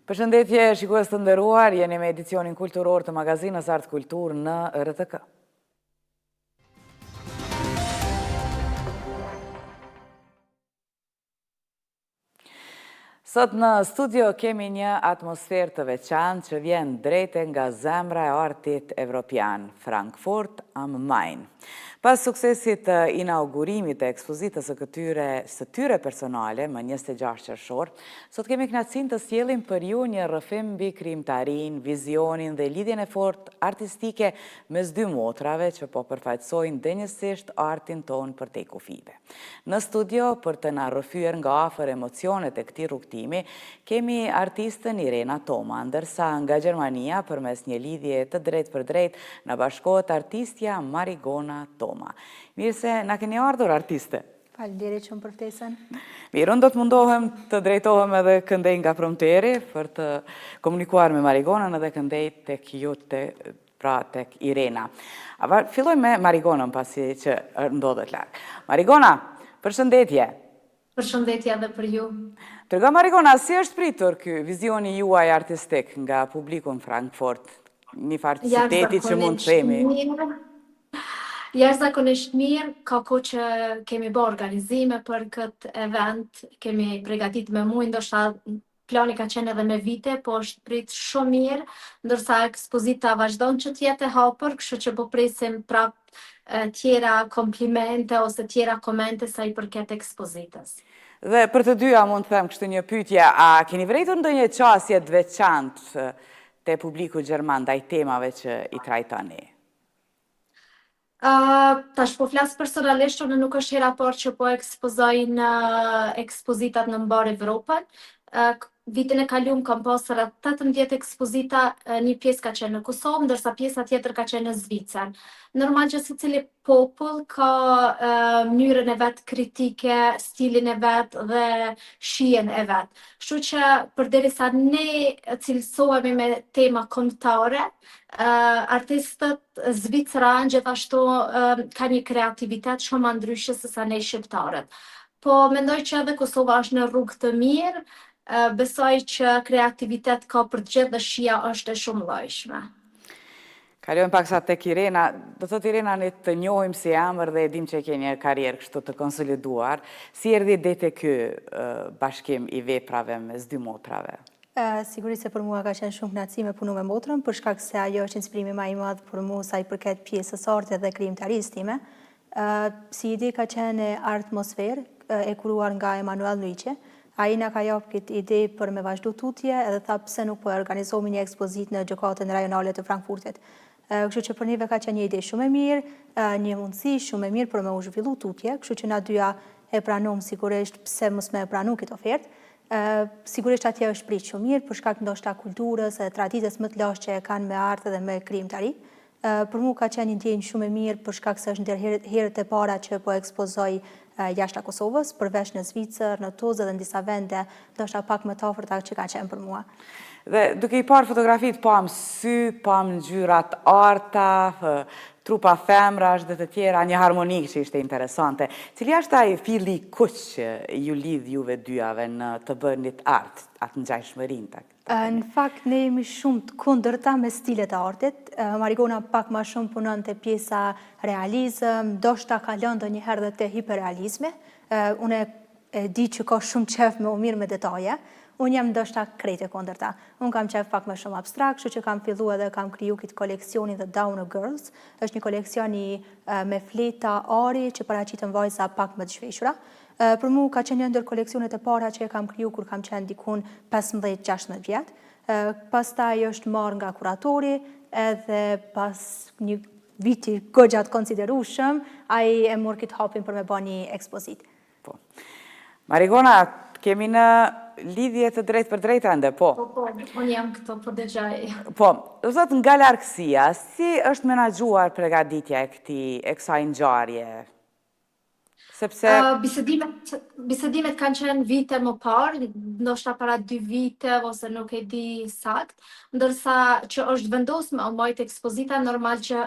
Përshëndetje, shikues të nderuar, jeni me edicionin kulturor të magazinës Art Kultur në RTK. Sot në studio kemi një atmosferë të veçantë që vjen drejte nga zemra e artit evropian, Frankfurt am Main. Pas suksesit të inaugurimit e ekspozitës së tyre personale më 26 qershor, sot kemi kënaqësinë të sjellim për ju një rrëfim mbi krijimtarinë, vizionin dhe lidhjen e fortë artistike mes dy motrave që po përfaqësojnë denjësisht artin ton përtej kufive. Në studio për të na rrëfyer nga afër emocionet e këtij rrugtimi, kemi artistën Irena Toma, ndërsa nga Gjermania përmes një lidhje të drejtë për drejtë na bashkohet artistja Marigona Toma. Mirë se na keni ardhur, artiste. Faleminderit shumë për ftesën. Mirë, unë do të mundohem të drejtohem edhe këndej nga promteri për të komunikuar me Marigonën edhe këndej tek ju tek Irena. Filloj me Marigonën pasi që ndodhet larg. Marigona, përshëndetje. Përshëndetje edhe për ju. Tërga Marigona, si është pritur ky vizioni juaj artistik nga publiku në Frankfurt? Një farë qytetit që mund të themi. Jashtëzakonisht mirë, ka kohë që kemi bërë organizime për këtë event, kemi përgatitur me muaj, ndoshta plani ka qenë edhe me vite, po është prit shumë mirë, ndërsa ekspozita vazhdon që të jetë e hapur, kështu që po presim prapë tjera komplimente ose tjera komente sa i përket ekspozitës. Dhe për të dyja mund të them kështu një pyetje, a keni vërejtur ndonjë çështje të veçantë te publiku gjerman ndaj temave që i trajtoni? Tash po flas personalisht, unë nuk është hera parë që po ekspozoj në ekspozitat në mbar Evropën. Vitin e kaluar kam pasur rreth 18 ekspozita, një pjesë ka qenë në Kosovë, ndërsa pjesa tjetër ka qenë në Zvicër. Normal që secili popull ka mënyrën e vet kritike, stilin e vet dhe shijen e vet. Kështu që përderisa ne cilësohemi me tema kombëtare, artistët zviceranë gjithashtu ka një kreativitet shumë më ndryshe se sa ne shqiptarët. Po mendoj që edhe Kosova është në rrugë të mirë, besoj që kreativitet ka për të gjithë dhe shija është e shumë llojshme. Kalojmë paksa tek Irena. Do thotë Irena, ne të njohim si emër dhe e dim që ke një karrierë kështu të konsoliduar. Si erdhi deri te ky bashkim i veprave mes dy motrave? Sigurisht se për mua ka qenë shumë kënaqësi me punu me motrën, për shkak se ajo është inspirimi më i madh për mua sa i përket pjesës artit dhe krijimtarisë time. Si ide ka qenë atmosferë e kuruar nga Emanuel Luiqe. Ai na ka jap këtë ide për me vazhdu tutje edhe tha pse nuk po organizohemi një ekspozitë në gjykatën rajonale të Frankfurtit. Kështu që për neve ka qenë një ide shumë e mirë, një mundësi shumë e mirë për me u zhvillu tutje, kështu që na dyja e pranum sigurisht pse mos me pranu këtë ofertë. Sigurisht atje është prit shumë mirë për shkak ndoshta kulturës e traditës më të lashtë që e kanë me art dhe me krijimtari. Për mua ka qenë një ndjenjë shumë e mirë për shkak se është ndër herët e para që po ekspozoj jashtë Kosovës, përveç në Zvicër, në Tuzë dhe në disa vende, ndoshta pak më të afërta që ka qenë për mua. Dhe duke i parë fotografitë, pam sy, pam ngjyrat arta, trupa femrash dhe të tjera, një harmonikë që ishte interesante. Cili është ai filli kuq që ju lidh juve dyjave në të bënit art, atë ngjashmërinë? Në fakt, ne jemi shumë të kundërta me stilet e artit. Marigona pak ma shumë punon të pjesa realizëm, ndoshta ka lënë ndonjëherë dhe te hiperrealizmi. Unë e di që ka shumë qef me u mirë me detaje. Unë jam ndoshta krejt e kundërta. Unë kam qef pak më shumë abstrakt, kështu që kam fillu edhe kam kriju këtë koleksionin The Down of Girls. Është një koleksioni me fleta ari që paraqiten vajza pak më të zhveshura. Për mu ka qenë një ndër koleksionet e para që e kam kriju kur kam qenë dikun 15-16 vjetë. Pastaj është marrë nga kuratori edhe pas një viti goxhat konsiderueshëm, ai e mor këtë hapin për me bërë një ekspozit. Po. Marigona, kemi në lidhje të drejtë për drejtë ende, po? Po, unë jam këto për dëgjaj. Po, do thotë nga largësia, si është menaxhuar përgatitja e kësaj ngjarje? Sepse bisedimet kanë qenë vite më parë, ndoshta para 2 vite ose nuk e di sakt, ndërsa që është vendosur me mbajt ekspozita, normal që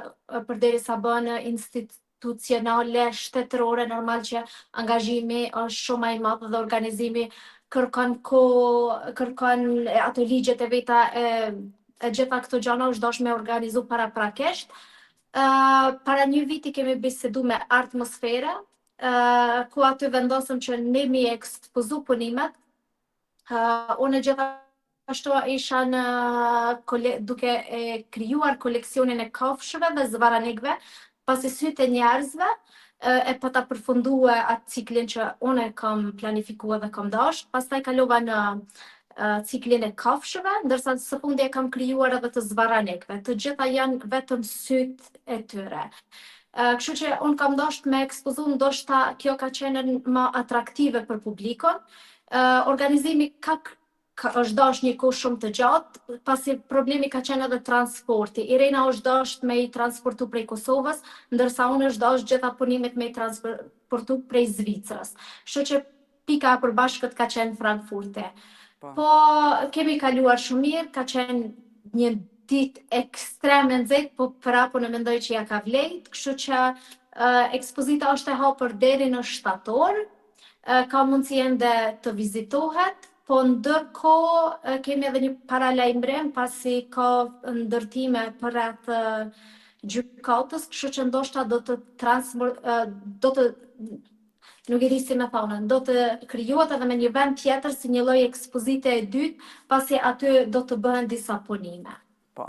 përderisa bën institucionale, shtetërore, normal që angazhimi është shumë më i madh dhe organizimi kërkon ato ligjet e veta e gjitha këto gjana është dosh me organizu paraprakisht. Para një viti kemi bisedu me Artmosfera, ku aty vendosëm që ne mi ekspozu punimet. Unë gjithashtu isha duke krijuar koleksionin e kafshëve dhe zvaranekve, pasi sytë e njerëzve, e pa ta përfundue atë ciklin që unë kam planifikuar dhe kam dash, pastaj kalova në ciklin e kafshëve, ndërsa së fundi e kam krijuar edhe të zvaranekve. Të gjitha janë vetëm sytë e tyre. Kështu që unë kam dashur me ekspozu, ndoshta kjo ka qenë më atraktive për publikun. Organizimi është dash një kohë shumë të gjatë, pasi problemi ka qenë edhe transporti. Irena është dash me i transportu prej Kosovës, ndërsa unë është dash gjitha punimet me i transportu prej Zvicrës. Kështu që pika e përbashkët ka qenë Frankfurti. Po kemi kaluar shumë mirë, ka qenë një ditë ekstreme nxehtë, po prapë në mendoj që ja ka vlejt, kështu që ekspozita është e hapur deri në shtator, ka mundësi ende të vizitohet, po ndërkohë kemi edhe një paralajmërim pasi ka ndërtime për atë gjykatës, kështu që ndoshta do të nuk e di si me thonë, do të krijohet edhe me një vend tjetër si një lloj ekspozite e dytë, pasi aty do të bëhen disa punime. Po.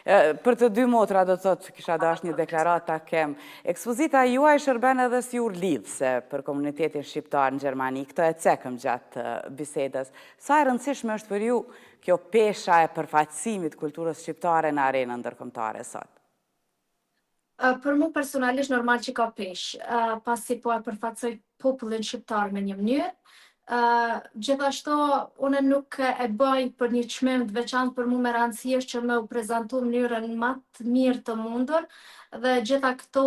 Për të dy motra do të thotë që kisha dash një deklarat ta kem. Ekspozita juaj shërben edhe si urlidhse për komunitetin shqiptar në Gjermani. Këtë e cekëm gjatë bisedës. Sa e rëndësishme është për ju kjo pesha e përfaqësimit kulturës shqiptare në arenën ndërkombëtare sot? Për mu personalisht normal që ka pesh, pasi po e përfaqësoj popullin shqiptar me një mënyrë. Gjithashtu, unë nuk e bëj për një çmim të veçantë, për mu me rëndësi është që me u prezantu në mënyrën më të mirë të mundur, dhe gjitha këto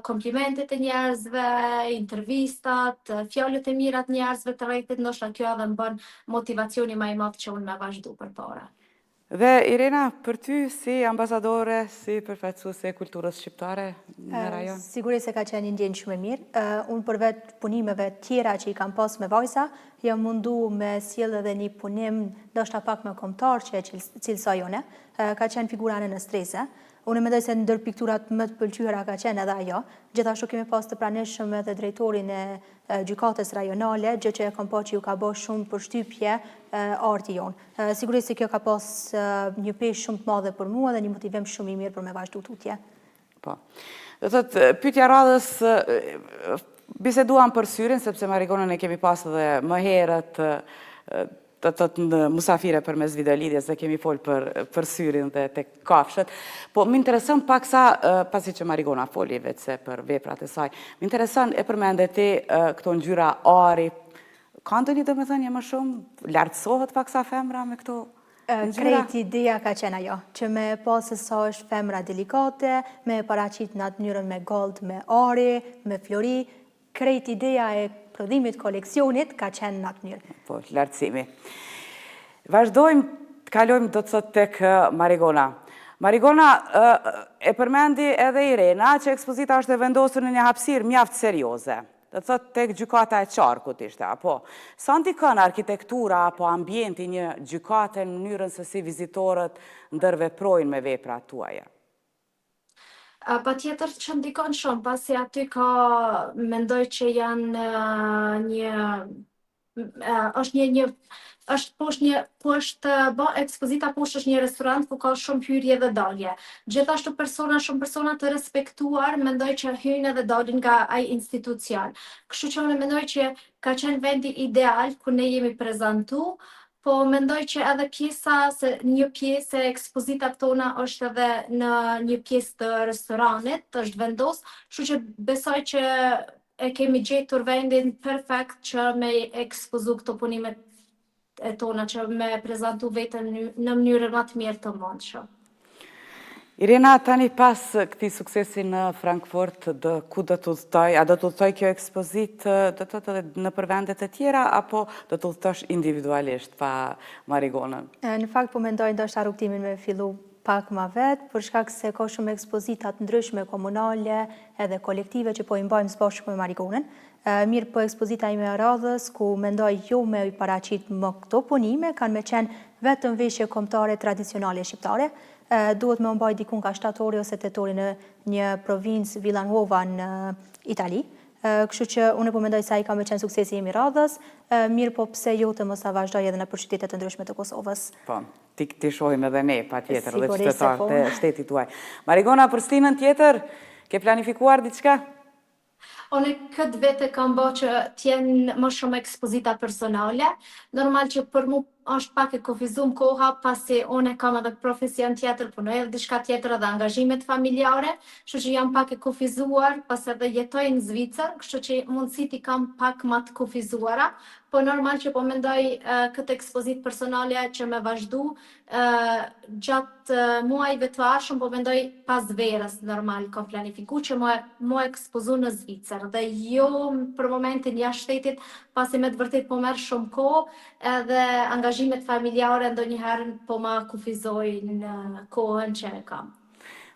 komplimentet e njerëzve, intervistat, fjalët e mira të njerëzve të rrjetit, ndoshta kjo edhe më bën motivacioni më i madh që unë me vazhdu përpara. Dhe Irena, për ty si ambasadore, si përfaqësuese e kulturës shqiptare në rajon? Sigurisht se ka qenë një ndjenjë shumë e mirë. Unë për vetë punimeve tjera që i kam pas me vajza, jam mundu me sjell edhe një punim ndoshta pak më kombëtar që cilësoj unë, ka qenë figurane në strese. Unë mendoj se ndër pikturat më të pëlqyera ka qenë edhe ajo. Gjithashtu kemi pas të pranishëm edhe drejtorin e gjykatës rajonale, gjë që e kam pa që ju ka bërë shumë përshtypje arti jonë. Sigurisht se kjo ka pas një peshë shumë të madhe për mua dhe një motivim shumë i mirë për me vazhdu tutje. Po. Do thotë, pyetja radhës, biseduam për syrin, sepse Marigonën e kemi pas edhe më herët, të thotë në musafire për mes videolidhjes dhe kemi folë për syrin dhe të kafshët. Po, më interesën pak sa, pasi që Marigona foli vetëse për veprat e saj, më interesën e përmendet ti këto ngjyra ari, ka ndonjë domethënie më shumë, lartësohet pak sa femra me këto ngjyra? Krejt ideja ka qenë ajo, që me pasë sa është femra delikate, me paraqit në atë mënyrën me gold, me ari, me flori, krejt ideja e prodhimit koleksionit ka qenë në atë mënyrë. Po, lartësimi. Vazhdojmë, të kalojmë do të thotë tek Marigona. Marigona e përmendi edhe Irena që ekspozita është e vendosur në një hapësirë mjaft serioze. Do të thotë tek gjykata e Qarkut ishte, apo. Sa ndikon arkitektura apo ambienti një gjykate në mënyrën se si vizitorët ndërveprojnë me veprat tuaja? Patjetër që ndikon shumë, pasi aty ka, mendoj që janë ekspozita poshtë është një restorant ku ka shumë hyrje dhe dalje. Gjithashtu shumë persona të respektuar, mendoj që hyjnë edhe dalin nga ai institucion. Kështu që unë mendoj që ka qenë vendi ideal ku ne jemi prezantu, po mendoj që edhe një pjesë e ekspozitave tona është edhe në një pjesë të restoranit, është vendos, kështu që besoj që e kemi gjetur vendin perfekt që me ekspozu këto punimet e tona, që me prezantu vetën në mënyrën më të mirë të mundshme. Irena, tani pas këtij suksesi në Frankfurt, ku do të udhtoj? A do të udhtoj kjo ekspozitë në vendet e tjera, apo do të udhtosh individualisht pa Marigonën? Në fakt po mendoj ndoshta rrugtimin me fillu pak ma vetë, për shkak se ka shumë ekspozitat ndryshme komunale edhe kolektive që po i mbajmë së bashku me Marigonën. Mirë po ekspozita ime e radhës, ku mendoj jo me i paraqit më këto punime, kanë me qenë vetëm veshje kombëtare tradicionale shqiptare. Duhet me mbaj dikun ka 7 ore ose 8 ore në një provincë Villanova në Itali. Kështu që unë po mendoj se ai ka me qenë suksesi im i radhës, mirë po pse jo të mos ta vazhdoj edhe në qytete të ndryshme të Kosovës. Po, ti shohim edhe ne, patjetër, dhe Sigurisht se qytetarët po. e shtetit tuaj. Marigona, për stinën tjetër, ke planifikuar diçka? Unë këtë vete kam bë që t'jenë më shumë ekspozita personale. Normal që për mu është pak e kufizum koha, pasi unë kam edhe profesion tjetër, punoj edhe diçka tjetër edhe angazhimet familjare, kështu që jam pak e kufizuar, pas edhe jetoj në Zvicër, kështu që mundësit i kam pak më të kufizuara, po normal që po mendoj këtë ekspozit personale që me vazhdu gjatë muajve të arshëm, po mendoj pas verës normal kam planifiku që mu ekspozu në Zvicër dhe jo për momentin jashtë shtetit, pasi me të vërtet po merr shumë kohë edhe angazhimet familjare ndonjëherë po ma kufizojnë në kohën që e kam.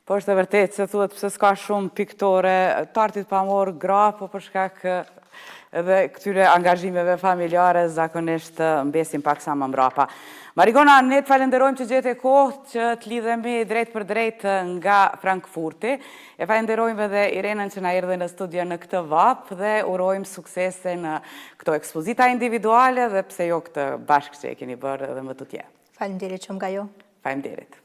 Po është e vërtet, se thuhet pse s'ka shumë piktore, tartit pa morë gra, po për shkak edhe këtyre angazhimeve familjare zakonisht mbesin pak sa më mbrapa. Marigona, ne të falenderojmë që gjete kohë që të lidhemi drejt për drejt nga Frankfurti. E falenderojmë edhe Irenën që na erdhe në studio në këtë vap dhe urojmë suksese në këto ekspozita individuale dhe pse jo këtë bashkë që e keni bërë edhe më tutje. Faleminderit shumë nga jo. Faleminderit.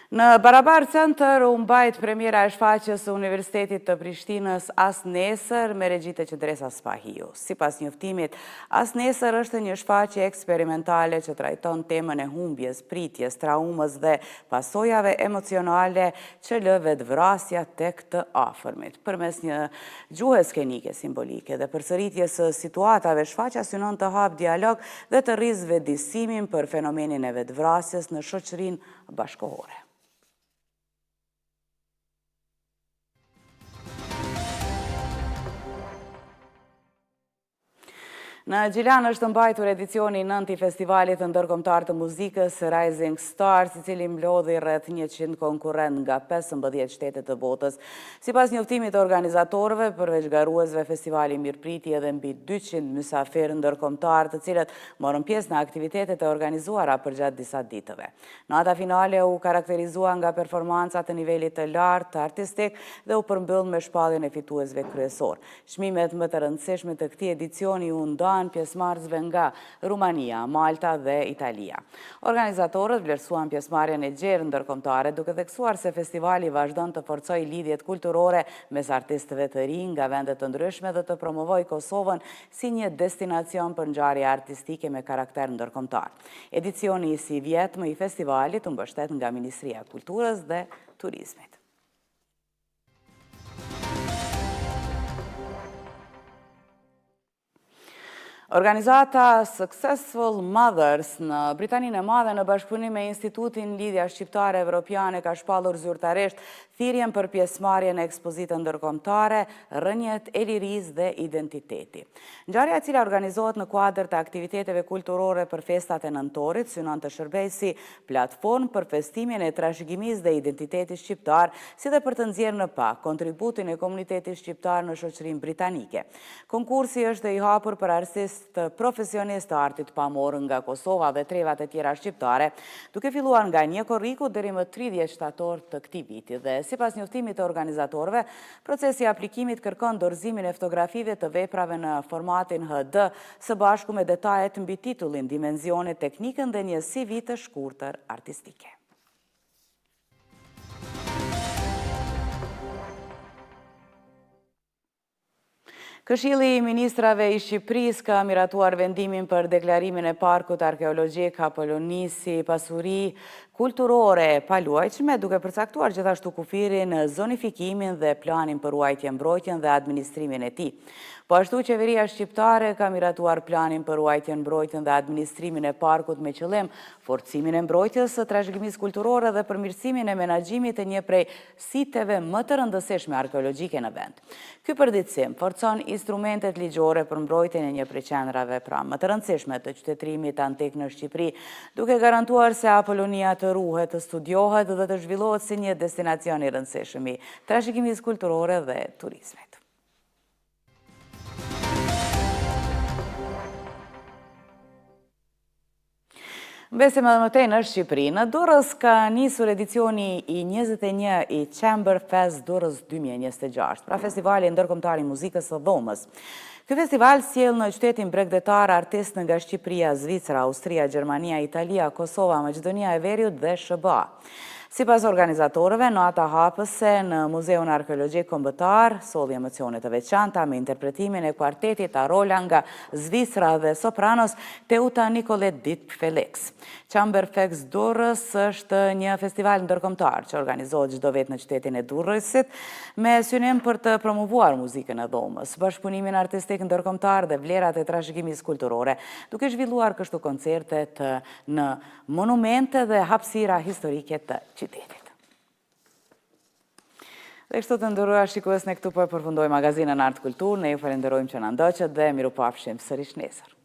Në Barabar Center u mbajt premiera e shfaqjes së Universitetit të Prishtinës As Nesër me regjitë që Dresa Spahiu. Sipas njoftimit, As Nesër është një shfaqje eksperimentale që trajton temën e humbjes, pritjes, traumës dhe pasojave emocionale që lë vetvrasja tek të afërmit. Përmes një gjuhe skenike simbolike dhe përsëritjes së situatave, shfaqja synon të hap dialog dhe të rrizë vetëdijsimin për fenomenin e vetvrasjes në shoqërinë bashkëkohore. Në Gjilan është mbajtur edicioni 9 i festivalit ndërkombëtar të muzikës Rising Stars, i cili mblodhi rreth 100 konkurrent nga 15 shtete të botës. Sipas njoftimit të organizatorëve, përveç garuesve, festivali mirëpriti edhe mbi 200 mysafirë ndërkombëtar, të cilët morën pjesë në aktivitetet e organizuara përgjatë disa ditëve. Nata finale u karakterizua nga performanca të nivelit të lartë artistik dhe u përmbyll me shpalljen e fituesve kryesor. Çmimet më të rëndësishme të këtij edicioni u ndan pjesëmarrësve nga Rumania, Malta dhe Italia. Organizatorët vlerësuan pjesëmarrjen e gjerë ndërkombëtare, duke theksuar se festivali vazhdon të forcojë lidhjet kulturore mes artistëve të rinj nga vende të ndryshme dhe të promovojë Kosovën si një destinacion për ngjarje artistike me karakter ndërkombëtar. Edicioni i 30 i festivalit u mbështet nga Ministria e Kulturës dhe Turizmit. Organizata Successful Mothers në Britaninë e Madhe në bashkëpunim me Institutin Lidhja Shqiptare Evropiane ka shpallur zyrtarisht thirrjen për pjesëmarrjen në ekspozitën ndërkombëtare, rrënjet e lirisë dhe identiteti. Ngjarja e cila organizohet në kuadër të aktiviteteve kulturore për festat e nëntorit synon të shërbejë si platformë për festimin e trashëgimisë dhe identitetit shqiptar, si dhe për të nxjerrë në pak kontributin e komunitetit shqiptar në shoqërinë britanike. Konkursi është i hapur për artistë profesionistë të artit pamor nga Kosova dhe trevat e tjera shqiptare, duke filluar nga 1 korriku deri më 30 shtator të këtij viti. Dhe sipas njoftimit të organizatorëve, procesi i aplikimit kërkon dorëzimin e fotografive të veprave në formatin HD, së bashku me detajet mbi titullin, dimensionet, teknikën dhe një CV të shkurtër artistike. Këshilli i Ministrave i Shqipërisë ka miratuar vendimin për deklarimin e parkut arkeologjik Apollonisi, pasuri kulturore e paluajtshme, duke përcaktuar gjithashtu kufirin, zonifikimin dhe planin për ruajtjen, mbrojtjen dhe administrimin e tij. Po ashtu qeveria shqiptare ka miratuar planin për ruajtjen, mbrojtjen dhe administrimin e parkut me qëllim forcimin e mbrojtjes së trashëgimisë kulturore dhe përmirësimin e menaxhimit të një prej siteve më të rëndësishme arkeologjike në vend. Ky përditësim forcon instrumentet ligjore për mbrojtjen e një prej qendrave pra më të rëndësishme të qytetërimit antik në Shqipëri, duke garantuar se Apolonia të ruhet, të studiohet dhe të zhvillohet si një destinacion i rëndësishëm i trashëgimisë kulturore dhe turizmit. Besim edhe më tej në Shqipëri. Në Durrës ka nisur edicioni i 21 i Chamber Fest Durrës 2026, pra festivali ndërkombëtar i muzikës së dhomës. Ky festival sjell në qytetin bregdetar artistë nga Shqipëria, Zvicra, Austria, Gjermania, Italia, Kosova, Maqedonia e Veriut dhe SBA. Sipas organizatorëve, nota hapëse në Muzeun Arkeologjik Kombëtar solli emocione të veçanta me interpretimin e kuartetit Arola nga Zvicra dhe sopranos Teuta Nicolet Dit Felix. Chamber Fest Durrës është një festival ndërkombëtar që organizohet çdo vit në qytetin e Durrësit me synim për të promovuar muzikën e dhomës, bashkëpunimin artistik ndërkombëtar dhe vlerat e trashëgimisë kulturore, duke zhvilluar kështu koncertet në monumente dhe hapësira historike të qytetit. Dhe kështu të nderuar shikues, ne këtu po e përfundojmë magazinën Art Kultur. Ne ju falenderojmë që na ndoqët dhe mirupafshim sërish nesër.